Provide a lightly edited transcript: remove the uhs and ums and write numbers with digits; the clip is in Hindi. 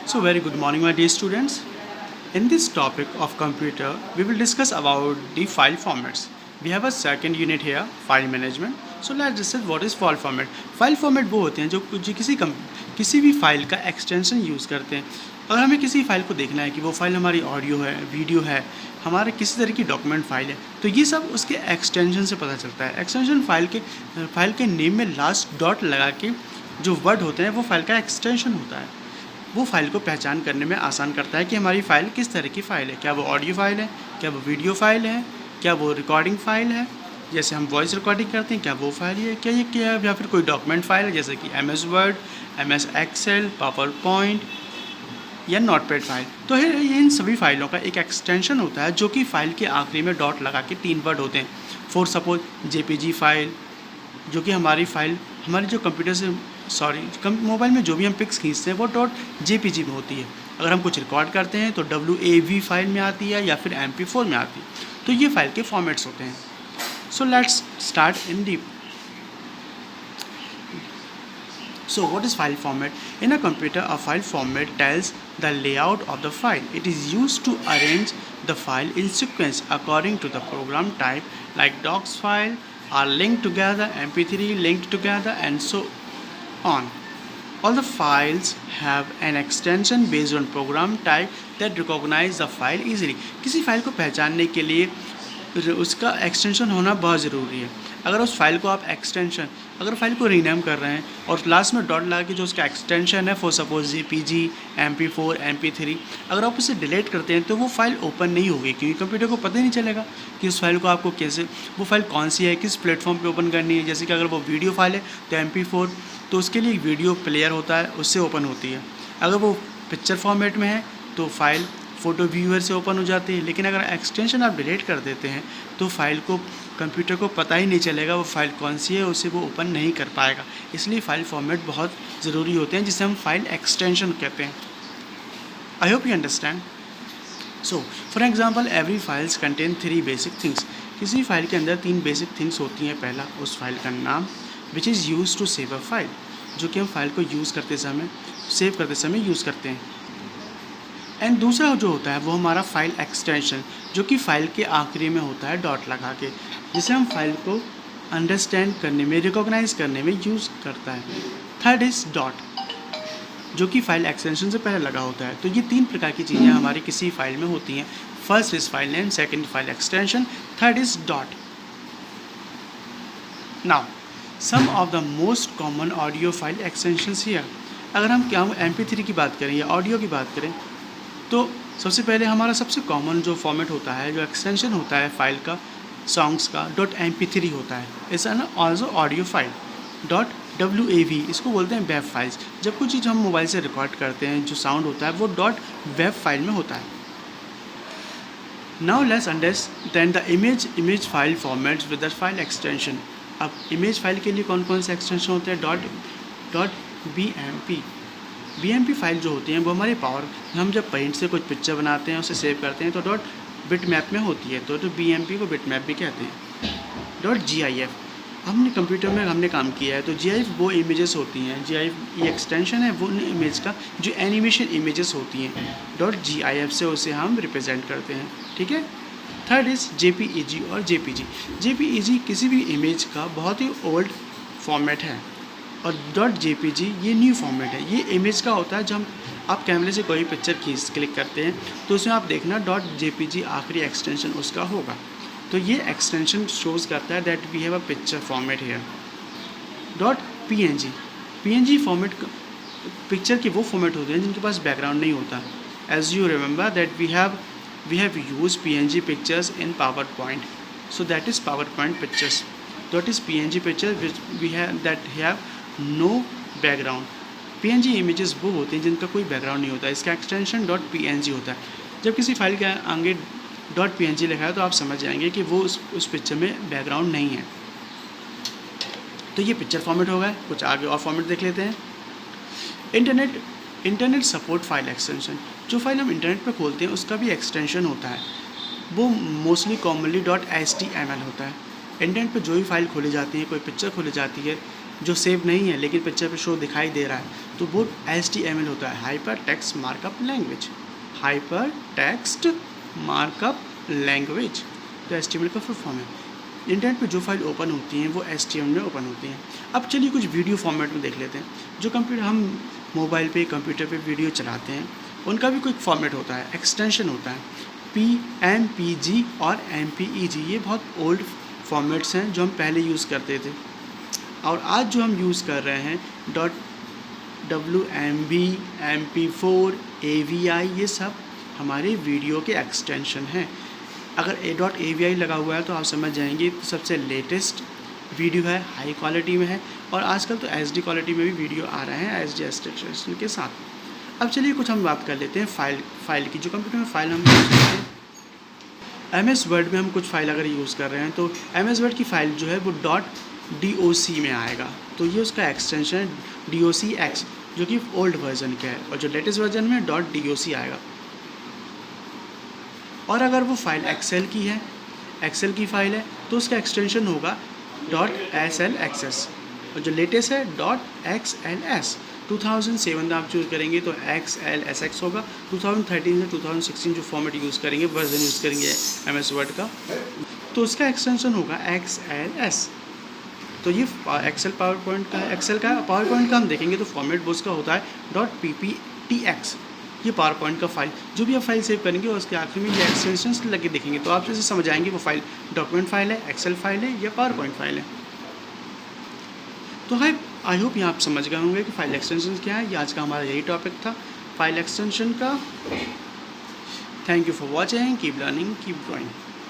So very good morning my dear students. In this topic of computer, we will discuss about the file formats. We have a second unit here, file management. So let's discuss what is file format. File format वो होते हैं जो किसी भी फाइल का एक्सटेंशन यूज़ करते हैं। अगर हमें किसी फाइल को देखना है कि वो फाइल हमारी ऑडियो है, वीडियो है, हमारे किसी तरह की डॉक्यूमेंट फाइल है, तो ये सब उसके एक्सटेंशन से पता चलता है। एक्सटेंशन फाइल के नेम में लास्ट डॉट लगा के जो वर्ड होते हैं वो फाइल का एक्सटेंशन होता है। वो फाइल को पहचान करने में आसान करता है कि हमारी फ़ाइल किस तरह की फ़ाइल है। क्या वो ऑडियो फाइल है, क्या वो वीडियो फाइल है, क्या वो रिकॉर्डिंग फ़ाइल है, जैसे हम वॉइस रिकॉर्डिंग करते हैं, क्या वो फाइल है, क्या या फिर कोई डॉक्यूमेंट फाइल है जैसे कि MS Word, MS Excel, PowerPoint या नोटपैड फाइल। तो इन सभी फाइलों का एक एक्सटेंशन होता है जो कि फ़ाइल के आखिरी में डॉट लगा के 3 वर्ड होते हैं। फॉर सपोज JPG फाइल, जो कि हमारी फ़ाइल हमारी जो कंप्यूटर से मोबाइल में जो भी हम पिक्स खींचते हैं वो .jpg में होती है। अगर हम कुछ रिकॉर्ड करते हैं तो WAV फाइल में आती है या फिर MP4 में आती है। तो ये फाइल के फॉर्मेट्स होते हैं। So let's start in deep. So what is file format? In a computer, a file format tells the layout of the file. It is used to arrange the file in sequence according to the program type, like docs file are linked together, MP3 linked together, and so on. All the files have an extension based on program type that recognize the file easily. किसी फाइल को पहचानने के लिए उसका एक्सटेंशन होना बहुत ज़रूरी है। अगर उस फाइल को आप अगर फाइल को रीनेम कर रहे हैं और लास्ट में डॉट लगा के जो उसका एक्सटेंशन है for suppose JPG, MP4, MP3, अगर आप उसे डिलीट करते हैं तो वो फाइल ओपन नहीं होगी, क्योंकि कंप्यूटर को पता ही नहीं चलेगा कि उस फाइल को आपको वो फाइल कौन सी है, किस प्लेटफॉर्म पे ओपन करनी है। जैसे कि अगर वो वीडियो फाइल है तो MP4, तो उसके लिए वीडियो प्लेयर होता है, उससे ओपन होती है। अगर वो पिक्चर फॉर्मेट में है तो फाइल फ़ोटो व्यूअर से ओपन हो जाती है। लेकिन अगर एक्सटेंशन आप डिलीट कर देते हैं तो फाइल को कंप्यूटर को पता ही नहीं चलेगा वो फाइल कौन सी है, उसे वो ओपन नहीं कर पाएगा। इसलिए फाइल फॉर्मेट बहुत ज़रूरी होते हैं, जिसे हम फाइल एक्सटेंशन कहते हैं। I hope you understand. So for example, every files contain 3 basic things. किसी फाइल के अंदर 3 बेसिक थिंग्स होती हैं। पहला, उस फाइल का नाम, which is use to save a file, जो कि हम फाइल को सेव करते समय यूज़ करते हैं। एंड दूसरा जो होता है वो हमारा फाइल एक्सटेंशन, जो कि फाइल के आखिरी में होता है डॉट लगा के, जिसे हम फाइल को अंडरस्टैंड करने में, रिकॉग्नाइज करने में यूज़ करता है। थर्ड इज़ डॉट, जो कि फाइल एक्सटेंशन से पहले लगा होता है। तो ये 3 प्रकार की चीज़ें हमारी किसी फाइल में होती हैं। First is file name, second file extension, third is dot. Now some of the most common audio file extensions here. अगर हम MP3 की बात करें या ऑडियो की बात करें तो सबसे पहले हमारा सबसे कॉमन जो फॉर्मेट होता है, जो एक्सटेंशन होता है फाइल का, सॉन्ग्स का, .mp3 होता है। It's an also audio file. .wav, इसको बोलते हैं वेब फाइल्स। जब कुछ चीज़ हम मोबाइल से रिकॉर्ड करते हैं, जो साउंड होता है वो .web फाइल में होता है। Now let's understand the image file formats with the file extension. अब इमेज फाइल के लिए कौन कौन से एक्सटेंशन होते हैं? BMP फाइल जो होती हैं वो हमारे हम जब पेंट से कुछ पिक्चर बनाते हैं, उसे सेव करते हैं तो .bitmap में होती है, तो BMP को bitmap भी कहते हैं। .gif, हमने कंप्यूटर में काम किया है, तो GIF वो इमेजेस होती हैं। GIF ये एक्सटेंशन है वो इमेज का, जो एनिमेशन इमेजेस होती हैं। .gif से उसे हम रिप्रेजेंट करते हैं, ठीक है। थर्ड इज़ JPEG और JPG। JPEG किसी भी इमेज का बहुत ही ओल्ड फॉर्मेट है, और .jpg ये न्यू फॉर्मेट है। ये इमेज का होता है, जब आप कैमरे से कोई पिक्चर क्लिक करते हैं तो उसमें आप देखना .jpg आखिरी एक्सटेंशन उसका होगा। तो ये एक्सटेंशन शोज़ करता है that we have a picture format here. .png format picture की वो फॉर्मेट होते हैं जिनके पास बैकग्राउंड नहीं होता। As you remember that we have use PNG pictures in PowerPoint, so that is PowerPoint pictures. That is PNG picture which we have that have no background. PNG images वो होते हैं जिनका कोई बैकग्राउंड नहीं होता। इसका एक्सटेंशन .png होता है। जब किसी फाइल के आगे .png लिखा है तो आप समझ जाएंगे कि वो उस पिक्चर में बैकग्राउंड नहीं है। तो ये पिक्चर फॉर्मेट होगा। कुछ आगे और फॉर्मेट देख लेते हैं। इंटरनेट सपोर्ट फाइल एक्सटेंशन, जो फाइल हम इंटरनेट पर खोलते हैं उसका भी एक्सटेंशन होता है। वो मोस्टली कॉमनली .html होता है। इंटरनेट पे जो भी फाइल खोली जाती है, कोई पिक्चर खोली जाती है, जो सेव नहीं है लेकिन पिक्चर पे शो दिखाई दे रहा है, तो वो HTML होता है, hyper text markup language. Hyper text markup language तो HTML का फुल फॉर्म है। इंटरनेट पे जो फाइल ओपन होती हैं वो HTML में ओपन होती हैं। अब चलिए कुछ वीडियो फॉर्मेट में देख लेते हैं। जो कंप्यूटर हम मोबाइल पे कंप्यूटर पे वीडियो चलाते हैं उनका भी कोई फॉर्मेट होता है, एक्सटेंशन होता है, PMPG और MPEG। ये बहुत ओल्ड फॉर्मेट्स हैं जो हम पहले यूज़ करते थे, और आज जो हम यूज़ कर रहे हैं .WMV, MP4, AVI, ये सब हमारे वीडियो के एक्सटेंशन हैं। अगर .AVI लगा हुआ है तो आप समझ जाएंगे तो सबसे लेटेस्ट वीडियो है, हाई क्वालिटी में है, और आजकल तो HD क्वालिटी में भी वीडियो आ रहे हैं HD एक्सटेंशन के साथ। अब चलिए कुछ हम बात कर लेते हैं फाइल की। जो कंप्यूटर में फ़ाइल हम यूज़ करते हैं, MS वर्ड में हम कुछ फ़ाइल अगर यूज़ कर रहे हैं तो MS वर्ड की फ़ाइल जो है वो .doc में आएगा, तो ये उसका एक्सटेंशन है docx, जो कि ओल्ड वर्जन का है, और जो लेटेस्ट वर्जन में .doc आएगा। और अगर वो फाइल एक्सेल की है, एक्सेल की फ़ाइल है, तो उसका एक्सटेंशन होगा .slxs, और जो लेटेस्ट है .xls। 2007 में आप चूज़ करेंगे तो XLSX होगा। 2013 से 2016 जो फॉर्मेट यूज़ करेंगे, वर्जन यूज़ करेंगे MS वर्ड का, तो उसका एक्सटेंशन होगा XLS। तो ये एक्सेल पावर पॉइंट का है। एक्सेल का पावर पॉइंट का हम देखेंगे तो फॉर्मेट वो उसका होता है .pptx। ये पावर पॉइंट का फाइल, जो भी आप फाइल सेव करेंगे और उसके आखिर में ये एक्सटेंशंस लगे दिखेंगे, तो आप जैसे समझ आएंगे वो फाइल डॉक्यूमेंट फाइल है, एक्सेल फाइल है या पावर पॉइंट फाइल है। तो आई होप यहाँ आप समझ गए होंगे कि फाइल एक्सटेंशन क्या है। ये आज का हमारा यही टॉपिक था, फाइल एक्सटेंशन का। Thank you for watching, keep learning, keep growing.